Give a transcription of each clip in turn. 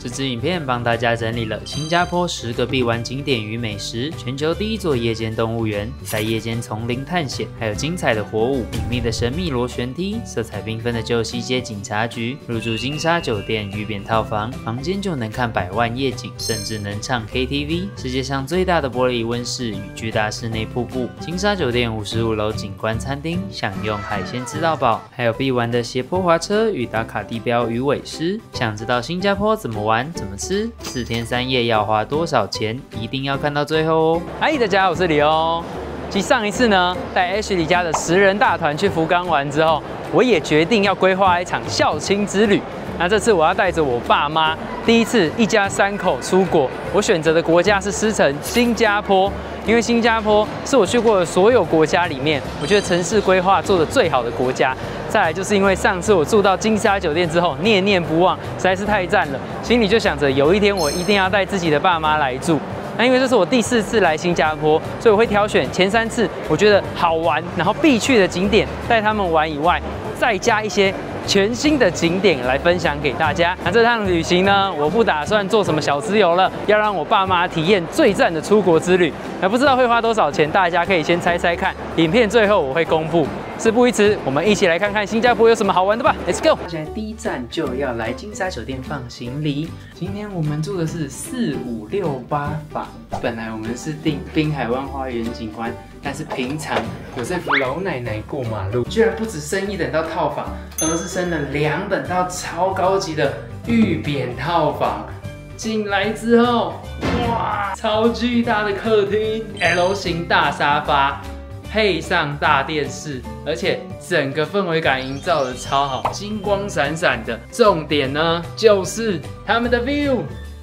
这支影片帮大家整理了新加坡10个必玩景点与美食，全球第1座夜间动物园，在夜间丛林探险，还有精彩的火舞、隐秘的神秘螺旋梯、色彩缤纷的旧西街警察局。入住金沙酒店鱼扁套房，房间就能看100万夜景，甚至能唱 KTV。世界上最大的玻璃温室与巨大室内瀑布，金沙酒店55楼景观餐厅，享用海鲜吃到饱，还有必玩的斜坡滑车与打卡地标鱼尾狮。想知道新加坡怎么玩、怎么吃，4天3夜要花多少钱？一定要看到最后哦！嗨，大家好，我是李欧。其实上一次呢，带 Ashley 家的10人大团去福冈玩之后，我也决定要规划一场孝亲之旅。那这次我要带着我爸妈，第一次一家3口出国。我选择的国家是狮城新加坡，因为新加坡是我去过的所有国家里面，我觉得城市规划做得最好的国家。再来就是因为上次我住到金沙酒店之后，念念不忘，实在是太赞了，心里就想着有一天我一定要带自己的爸妈来住。那因为这是我第4次来新加坡，所以我会挑选前3次我觉得好玩，然后必去的景点带他们玩以外，再加一些全新的景点来分享给大家。那这趟旅行呢，我不打算做什么小资游了，要让我爸妈体验最赞的出国之旅。那不知道会花多少钱，大家可以先猜猜看。影片最后我会公布。事不宜迟，我们一起来看看新加坡有什么好玩的吧 ！Let's go！ 现在第1站就要来金沙酒店放行李。今天我们住的是4568房，本来我们是订滨海湾花园景观，但是平常有在扶老奶奶过马路，居然不止升1等到套房，而是升了2等到超高级的玉扁套房。进来之后，哇，超巨大的客厅 ，L 型大沙发。配上大电视，而且整个氛围感营造的超好，金光闪闪的。重点呢，就是他们的 view，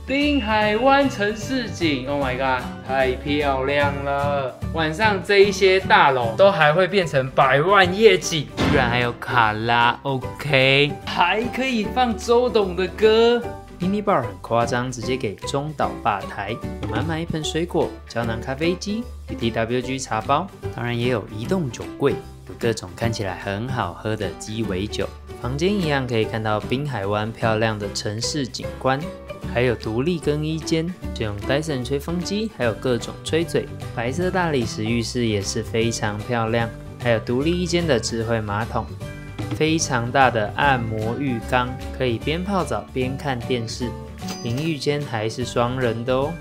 滨海湾城市景 ，Oh my god， 太漂亮了！晚上这一些大楼都还会变成100万夜景，居然还有卡拉 OK， 还可以放周董的歌。Mini bar 很夸张，直接给中岛吧台，有满满一盆水果、胶囊咖啡机与 TWG 茶包，当然也有移动酒柜，有各种看起来很好喝的鸡尾酒。房间一样可以看到滨海湾漂亮的城市景观，还有独立更衣间，就用 Dyson 吹风机，还有各种吹嘴。白色大理石浴室也是非常漂亮，还有独立一间的智慧马桶。非常大的按摩浴缸，可以边泡澡边看电视。淋浴间还是双人的哦，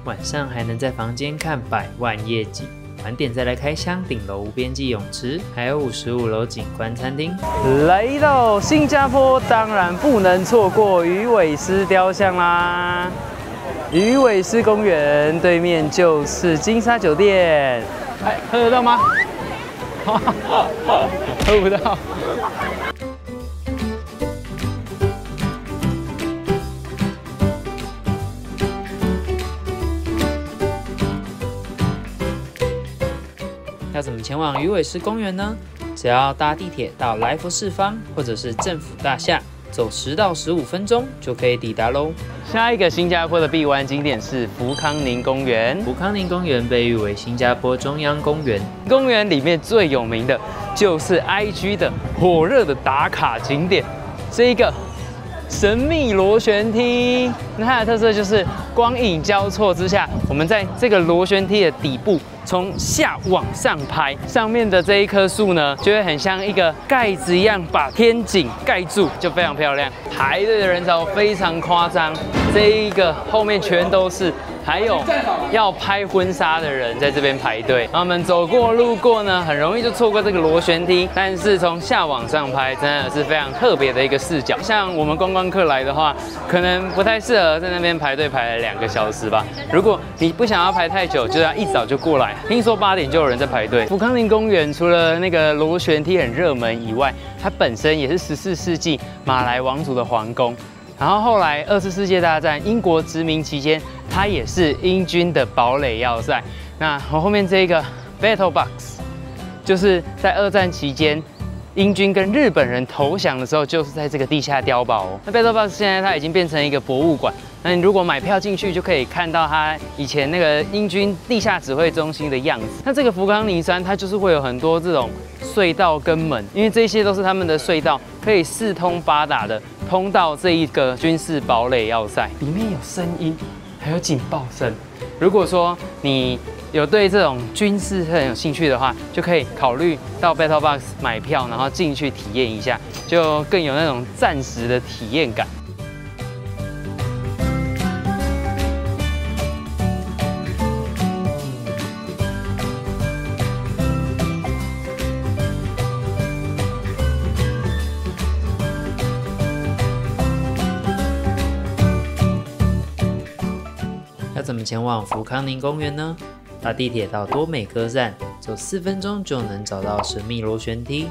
晚上还能在房间看100万夜景。晚点再来开箱顶楼无边际泳池，还有55楼景观餐厅。来到新加坡，当然不能错过鱼尾狮雕像啦。鱼尾狮公园对面就是金沙酒店，哎，喝得到吗？喝不到。要怎么前往鱼尾狮公园呢？只要搭地铁到来福士方或者是政府大厦，走10到15分钟就可以抵达喽。下一个新加坡的必玩景点是福康宁公园。福康宁公园被誉为新加坡中央公园。公园里面最有名的就是 IG 的火热的打卡景点，这一个神秘螺旋梯。那它的特色就是光影交错之下，我们在这个螺旋梯的底部从下往上拍，上面的这一棵树呢，就会很像一个盖子一样把天井盖住，就非常漂亮。排队的人潮非常夸张，这一个后面全都是，还有要拍婚纱的人在这边排队。然后我们走过路过呢，很容易就错过这个螺旋梯，但是从下往上拍，真的是非常特别的一个视角。像我们观光客来的话，可能不太适合在那边排队排了2个小时吧。如果你不想要排太久，就要一早就过来。听说8点就有人在排队。福康宁公园除了那个螺旋梯很热门以外，它本身也是14世纪马来王族的皇宫。然后后来2次世界大战英国殖民期间，它也是英军的堡垒要塞。那我后面这个 Battle Box， 就是在2战期间，英军跟日本人投降的时候，就是在这个地下碉堡哦。那 Battle Box 现在它已经变成一个博物馆。那你如果买票进去，就可以看到它以前那个英军地下指挥中心的样子。那这个福康宁山，它就是会有很多这种隧道跟门，因为这些都是他们的隧道，可以4通8达的通到这一个军事堡垒要塞，里面有声音，还有警报声。如果说你有对这种军事很有兴趣的话，就可以考虑到 Battle Box 买票，然后进去体验一下，就更有那种战时的体验感。要怎么前往福康宁公园呢？搭地铁到多美歌站，走4分钟就能找到神秘螺旋梯。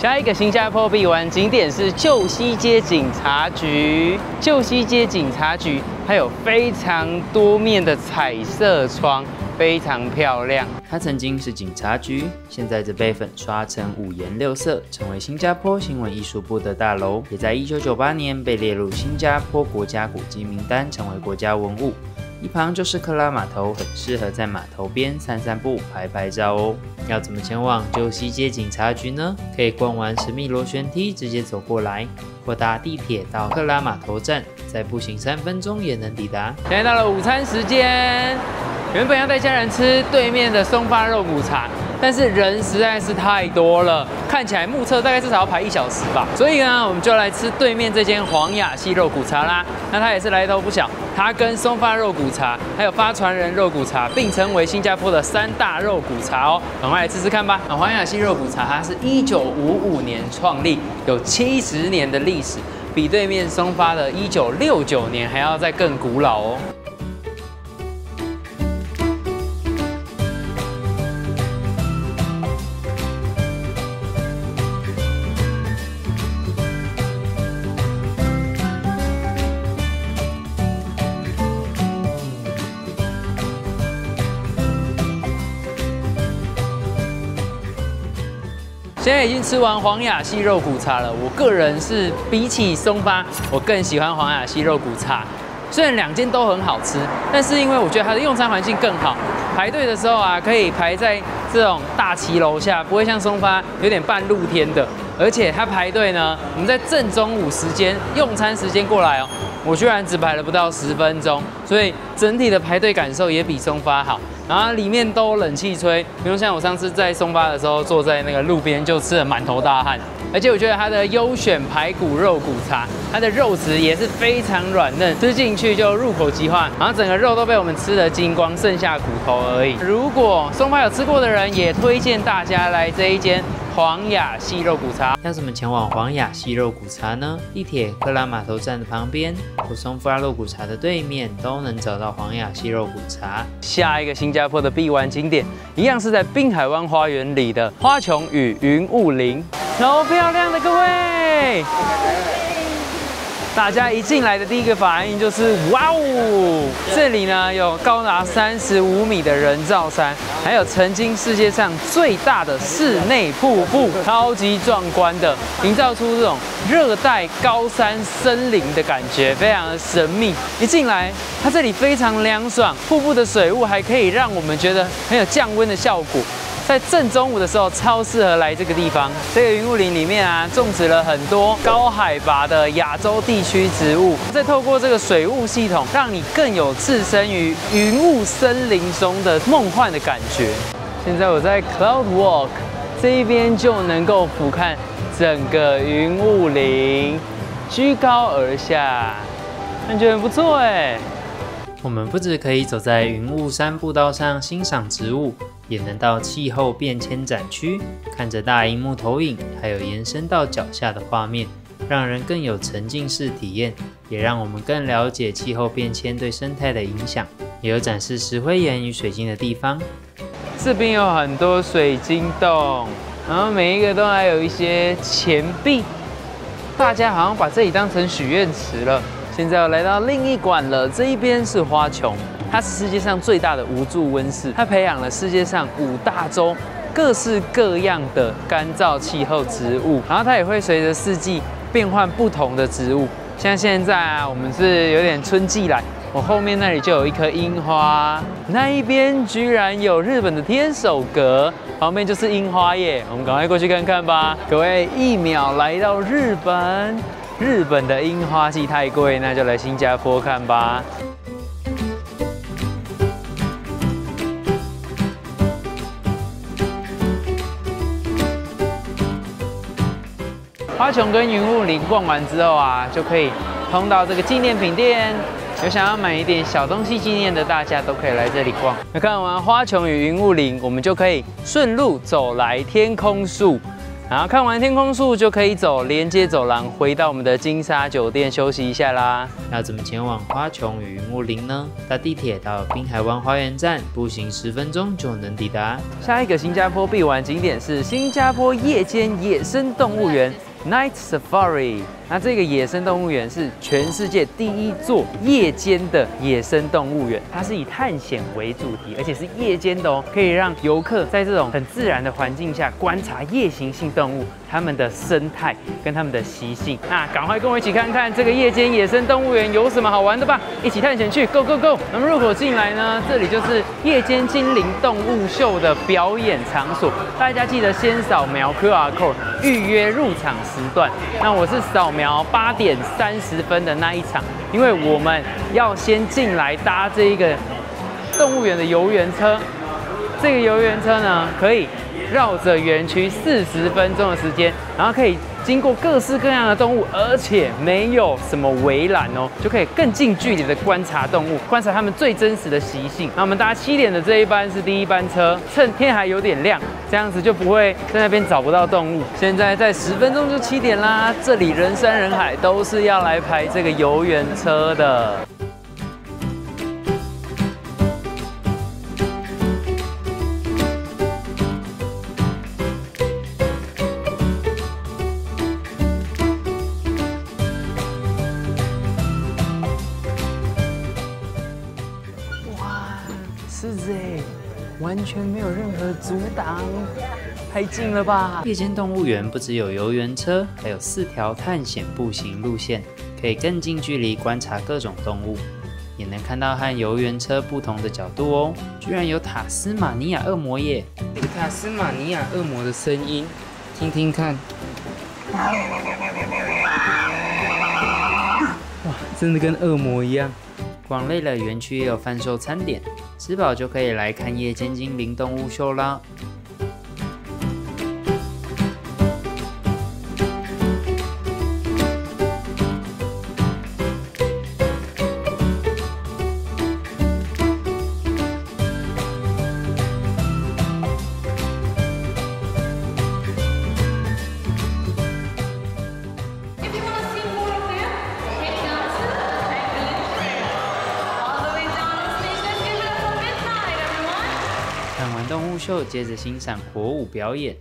下一个新加坡必玩景点是旧西街警察局。旧西街警察局它有非常多面的彩色窗，非常漂亮。它曾经是警察局，现在则被粉刷成5颜6色，成为新加坡新闻艺术部的大楼，也在1998年被列入新加坡国家古迹名单，成为国家文物。一旁就是克拉码头，很适合在码头边散散步、拍拍照哦。要怎么前往旧西街警察局呢？可以逛完神秘螺旋梯，直接走过来，或搭地铁到克拉码头站，再步行3分钟也能抵达。现在到了午餐时间，原本要带家人吃对面的松发肉骨茶，但是人实在是太多了，看起来目测大概至少要排1小时吧。所以呢，我们就来吃对面这间黄雅系肉骨茶啦。那它也是来头不小，它跟松发肉骨茶还有发传人肉骨茶并称为新加坡的3大肉骨茶哦。赶快来吃吃看吧。黄雅系肉骨茶它是1955年创立，有70年的历史，比对面松发的1969年还要再更古老哦。现在已经吃完黄雅系肉骨茶了，我个人是比起松发，我更喜欢黄雅系肉骨茶。虽然2间都很好吃，但是因为我觉得它的用餐环境更好，排队的时候啊，可以排在这种大旗楼下，不会像松发有点半露天的。而且它排队呢，我们在正中午时间用餐时间过来哦，我居然只排了不到10分钟，所以整体的排队感受也比松发好。然后里面都有冷气吹，比如像我上次在松发的时候，坐在那个路边就吃得满头大汗。而且我觉得它的优选排骨肉骨茶，它的肉质也是非常软嫩，吃进去就入口即化，然后整个肉都被我们吃得精光，剩下骨头而已。如果松发有吃过的人，也推荐大家来这一间黄雅系肉骨茶。要怎么前往黄雅系肉骨茶呢？地铁克拉码头站的旁边或松发肉骨茶的对面都能找到黄雅系肉骨茶。下一个新加坡的必玩景点，一样是在滨海湾花园里的花穹与云雾林，超漂亮的各位！大家一进来的第一个反应就是哇哦！这里呢有高达35米的人造山，还有曾经世界上最大的室内瀑布，超级壮观的，营造出这种热带高山森林的感觉，非常的神秘。一进来，它这里非常凉爽，瀑布的水雾还可以让我们觉得很有降温的效果。在正中午的时候，超适合来这个地方。这个云雾林里面啊，种植了很多高海拔的亚洲地区植物，再透过这个水雾系统，让你更有置身于云雾森林中的梦幻的感觉。现在我在 Cloud Walk 这一边就能够俯瞰整个云雾林，居高而下，感觉很不错哎。我们不只可以走在云雾山步道上欣赏植物，也能到气候变迁展区，看着大萤幕投影，还有延伸到脚下的画面，让人更有沉浸式体验，也让我们更了解气候变迁对生态的影响。也有展示石灰岩与水晶的地方。这边有很多水晶洞，然后每一个都还有一些钱币，大家好像把这里当成许愿池了。现在要来到另一馆了，这一边是花穹，它是世界上最大的无柱温室，它培养了世界上5大洲各式各样的干燥气候植物，然后它也会随着四季变换不同的植物。像现在啊，我们是有点春季来，我后面那里就有一棵樱花，那一边居然有日本的天守阁，旁边就是樱花耶，我们赶快过去看看吧。各位，1秒来到日本。日本的樱花季太贵，那就来新加坡看吧。花穹跟云雾林逛完之后啊，就可以通到这个纪念品店。有想要买一点小东西纪念的，大家都可以来这里逛。那看完花穹与云雾林，我们就可以顺路走来天空树。然后看完天空树，就可以走连接走廊回到我们的金沙酒店休息一下啦。要怎么前往花穹与云雾林呢？搭地铁到滨海湾花园站，步行10分钟就能抵达。下一个新加坡必玩景点是新加坡夜间野生动物园。Night Safari， 那这个野生动物园是全世界第一座夜间的野生动物园，它是以探险为主题，而且是夜间的哦，可以让游客在这种很自然的环境下观察夜行性动物它们的生态跟它们的习性。那赶快跟我一起看看这个夜间野生动物园有什么好玩的吧！一起探险去 ，Go Go Go！ 那么入口进来呢，这里就是夜间精灵动物秀的表演场所，大家记得先扫描 QR code 预约入场时段。那我是扫描8点30分的那一场，因为我们要先进来搭这一个动物园的游园车。这个游园车呢，可以绕着园区40分钟的时间，然后可以经过各式各样的动物，而且没有什么围栏哦，就可以更近距离的观察动物，观察它们最真实的习性。那我们搭7点的这一班是第一班车，趁天还有点亮，这样子就不会在那边找不到动物。现在在10分钟就7点啦，这里人山人海，都是要来排这个游园车的。狮子哎，完全没有任何阻挡，太近了吧！夜间动物园不只有游园车，还有4条探险步行路线，可以更近距离观察各种动物，也能看到和游园车不同的角度哦。居然有塔斯马尼亚恶魔耶！这个塔斯马尼亚恶魔的声音，听听看。哇，真的跟恶魔一样。逛累了，园区也有贩售餐点，吃饱就可以来看夜间精灵动物秀啦。看完动物秀，接着欣赏火舞表演。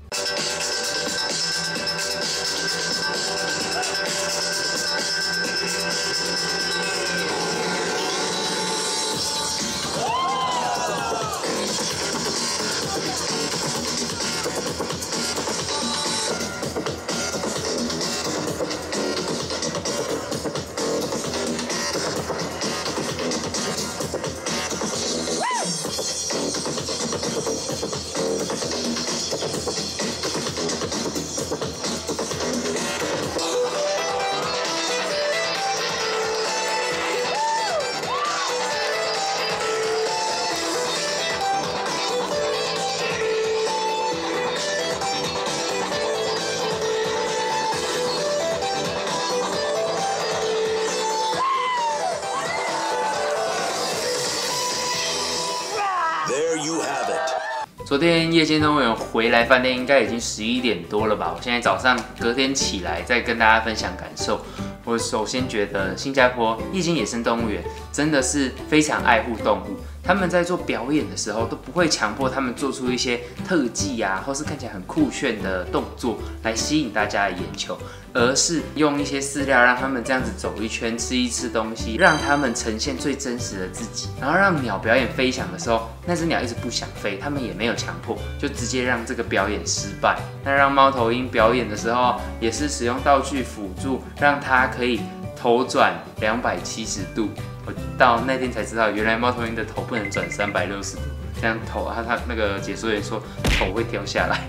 昨天夜间动物园回来饭店应该已经11点多了吧？我现在早上隔天起来再跟大家分享感受。我首先觉得新加坡夜间野生动物园真的是非常爱护动物，他们在做表演的时候都不会强迫他们做出一些特技啊，或是看起来很酷炫的动作来吸引大家的眼球，而是用一些饲料让他们这样子走一圈，吃一吃东西，让他们呈现最真实的自己。然后让鸟表演飞翔的时候，那只鸟一直不想飞，他们也没有强迫，就直接让这个表演失败。那让猫头鹰表演的时候，也是使用道具辅助，让它可以头转270度。我到那天才知道，原来猫头鹰的头不能转360度，这样头它那个解说员说头会掉下来。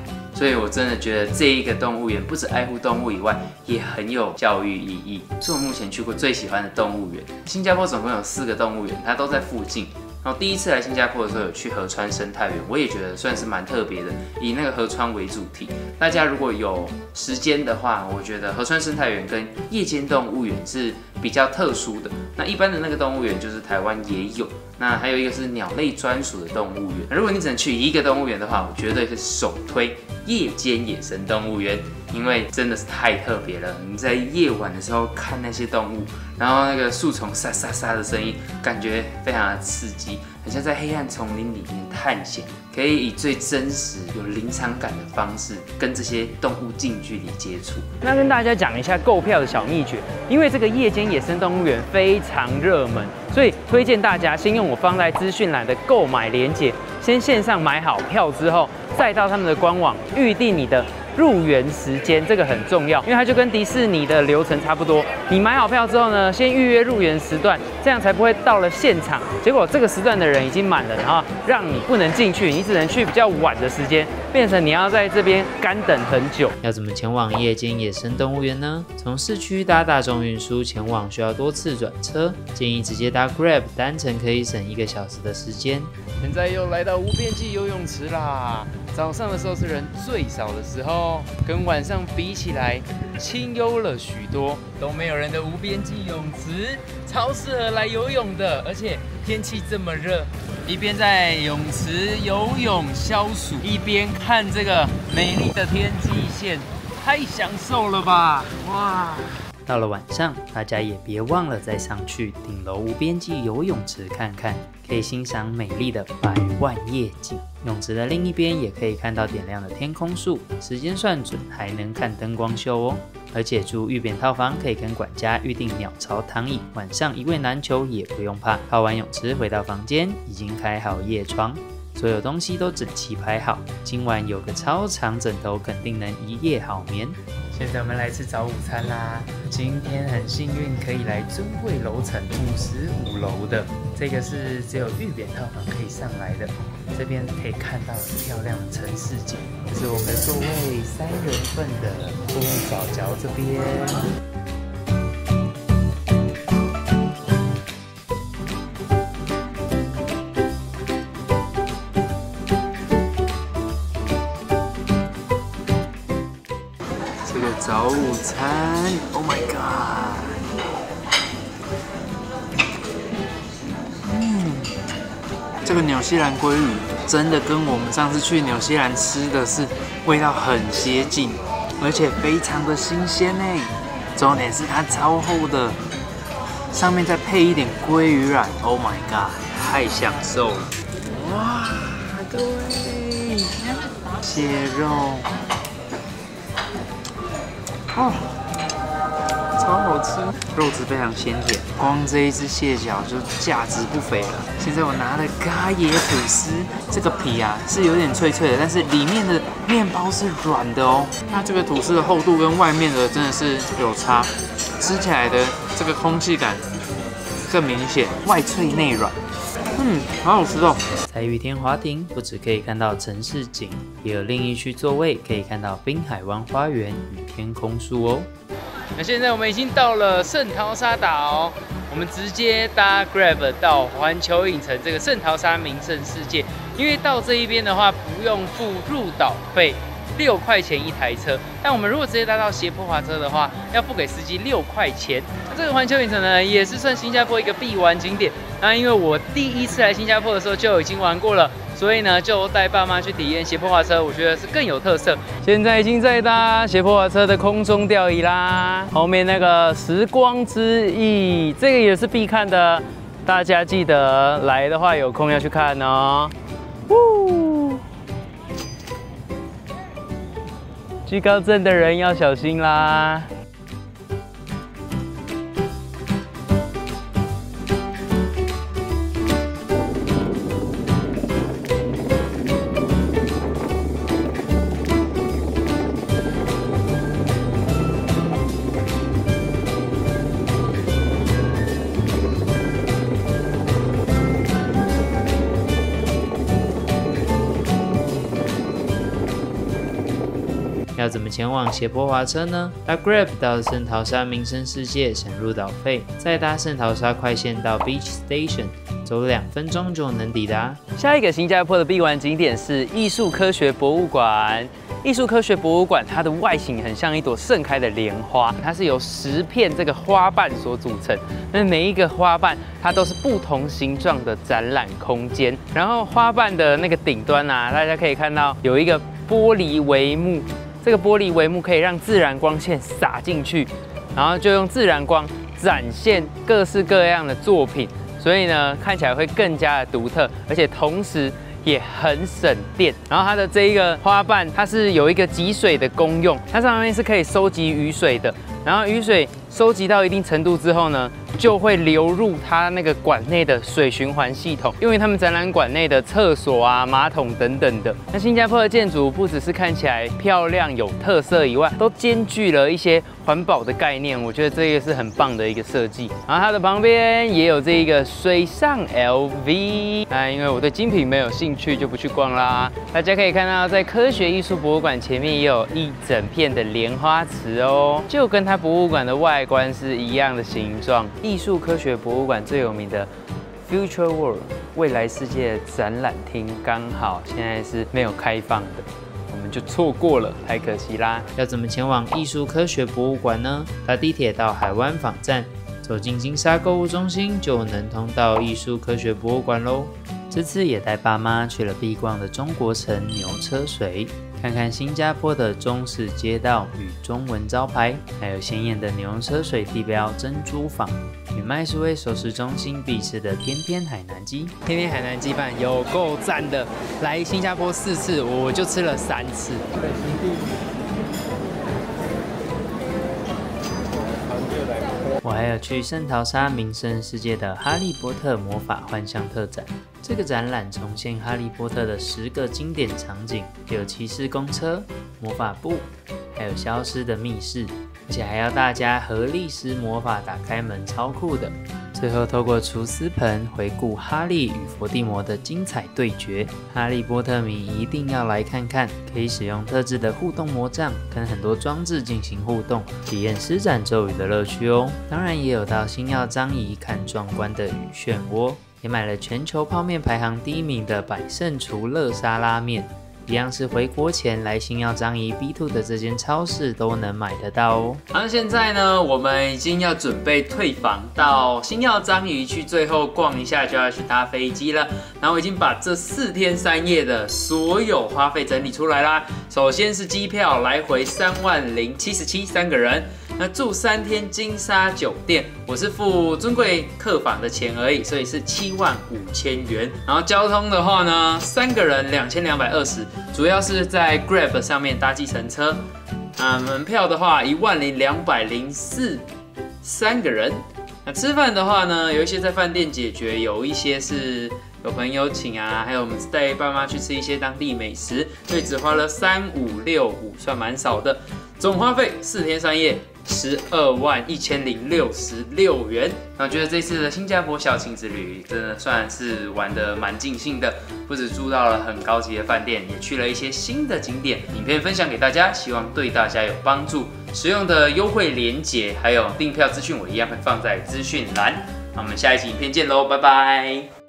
所以我真的觉得这一个动物园不止爱护动物以外，也很有教育意义，是我目前去过最喜欢的动物园。新加坡总共有4个动物园，它都在附近。然后第一次来新加坡的时候，有去河川生态园，我也觉得算是蛮特别的，以那个河川为主题。大家如果有时间的话，我觉得河川生态园跟夜间动物园是比较特殊的。那一般的那个动物园就是台湾也有，那还有一个是鸟类专属的动物园。如果你只能去一个动物园的话，我绝对是首推夜间野生动物园，因为真的是太特别了。你在夜晚的时候看那些动物，然后那个树丛沙沙沙的声音，感觉非常的刺激，很像在黑暗丛林里面探险，可以以最真实、有临场感的方式跟这些动物近距离接触。那跟大家讲一下购票的小秘诀，因为这个夜间野生动物园非常热门，所以推荐大家先用我放在资讯栏的购买连结，先线上买好票之后，再到他们的官网预定你的入园时间，这个很重要，因为它就跟迪士尼的流程差不多。你买好票之后呢，先预约入园时段，这样才不会到了现场，结果这个时段的人已经满了，然后让你不能进去，你只能去比较晚的时间，变成你要在这边干等很久。要怎么前往夜间野生动物园呢？从市区搭大众运输前往需要多次转车，建议直接搭 Grab， 单程可以省1个小时的时间。现在又来到无边际游泳池啦。早上的时候是人最少的时候，跟晚上比起来清幽了许多，都没有人的无边际泳池，超适合来游泳的。而且天气这么热，一边在泳池游泳消暑，一边看这个美丽的天际线，太享受了吧！哇！到了晚上，大家也别忘了再上去顶楼无边际游泳池看看，可以欣赏美丽的100万夜景。泳池的另一边也可以看到点亮的天空树，时间算准还能看灯光秀哦。而且住御扁套房可以跟管家预定鸟巢躺椅，晚上一位难求也不用怕。泡完泳池回到房间，已经开好夜窗，所有东西都整齐排好，今晚有个超长枕头，肯定能一夜好眠。现在我们来吃早午餐啦！今天很幸运可以来尊贵楼层55楼的，这个是只有御扁套房可以上来的。这边可以看到很漂亮的城市景，这是我们的座位3人份的公务早教这边。早午餐 ，Oh my god！ 这个纽西兰鲑鱼真的跟我们上次去纽西兰吃的是味道很接近，而且非常的新鲜呢。重点是它超厚的，上面再配一点鲑鱼卵 ，Oh my god！ 太享受了！哇，各位，蟹肉。哦，超好吃，肉质非常鲜甜，光这一只蟹脚就价值不菲了。现在我拿了咖椰吐司，这个皮啊是有点脆脆的，但是里面的面包是软的哦。那这个吐司的厚度跟外面的真的是有差，吃起来的这个空气感更明显，外脆内软。好好吃哦！在玉天华庭不只可以看到城市景，也有另一区座位可以看到滨海湾花园与天空树哦。那现在我们已经到了圣淘沙岛，我们直接搭 Grab 到环球影城这个圣淘沙名胜世界。因为到这一边的话，不用付入岛费，6块钱一台车。但我们如果直接搭到斜坡滑车的话，要付给司机6块钱。那这个环球影城呢，也是算新加坡一个必玩景点。那因为我第一次来新加坡的时候就已经玩过了，所以呢就带爸妈去体验斜坡滑车，我觉得是更有特色。现在已经在搭斜坡滑车的空中吊椅啦，后面那个时光之翼，这个也是必看的，大家记得来的话有空要去看哦。惧高症的人要小心啦。要怎么前往斜坡滑车呢？搭 Grab 到圣淘沙民生世界省入岛费，再搭圣淘沙快线到 Beach Station， 走2分钟就能抵达。下一个新加坡的必玩景点是艺术科学博物馆。艺术科学博物馆它的外形很像一朵盛开的莲花，它是由10片这个花瓣所组成。那每一个花瓣它都是不同形状的展览空间。然后花瓣的那个顶端啊，大家可以看到有一个玻璃帷幕，这个玻璃帷幕可以让自然光线洒进去，然后就用自然光展现各式各样的作品，所以呢看起来会更加的独特，而且同时也很省电。然后它的这一个花瓣，它是有一个集水的功用，它上面是可以收集雨水的。然后雨水收集到一定程度之后呢，就会流入它那个馆内的水循环系统，因为他们展览馆内的厕所啊、马桶等等的。那新加坡的建筑不只是看起来漂亮有特色以外，都兼具了一些环保的概念，我觉得这个是很棒的一个设计。然后它的旁边也有这一个水上 LV， 那因为我对精品没有兴趣，就不去逛啦。大家可以看到，在科学艺术博物馆前面也有一整片的莲花池哦，就跟它博物馆的外观是一样的形状。艺术科学博物馆最有名的 Future World 未来世界展览厅，刚好现在是没有开放的，我们就错过了，太可惜啦。要怎么前往艺术科学博物馆呢？搭地铁到海湾坊站，走进金沙购物中心就能通到艺术科学博物馆喽。这次也带爸妈去了必逛的中国城牛车水，看看新加坡的中式街道与中文招牌，还有鲜艳的牛车水地标珍珠坊，与麦斯威首饰中心必吃的天天海南鸡。天天海南鸡饭有够赞的，来新加坡4次，我就吃了3次。我还有去圣淘沙名胜世界的哈利波特魔法幻象特展，这个展览重现哈利波特的10个经典场景，有骑士公车、魔法部，还有消失的密室，而且还要大家合力施魔法打开门，超酷的。最后透过厨师盆回顾哈利与伏地魔的精彩对决，哈利波特迷一定要来看看，可以使用特制的互动魔杖跟很多装置进行互动，体验施展咒语的乐趣哦。当然也有到星耀樟宜看壮观的雨漩涡，也买了全球泡面排行第1名的百胜厨乐沙拉面，一样是回国前来星耀樟宜 B2 的这间超市都能买得到哦。那现在呢，我们已经要准备退房到星耀樟宜去，最后逛一下就要去搭飞机了。然后我已经把这4天3夜的所有花费整理出来啦。首先是机票来回30077 3个人，那住3天金沙酒店，我是付尊贵客房的钱而已，所以是75000元。然后交通的话呢，3个人2220，主要是在 Grab 上面搭计程车。门票的话10204， 3个人。那吃饭的话呢，有一些在饭店解决，有一些是有朋友请啊，还有我们带爸妈去吃一些当地美食，所以只花了3565，算蛮少的。总花费4天3夜121066元。那我觉得这次的新加坡小情之旅真的算是玩得蛮尽兴的，不止住到了很高级的饭店，也去了一些新的景点，影片分享给大家，希望对大家有帮助。使用的优惠连结还有订票资讯，我一样会放在资讯栏。那我们下一期影片见喽，拜拜。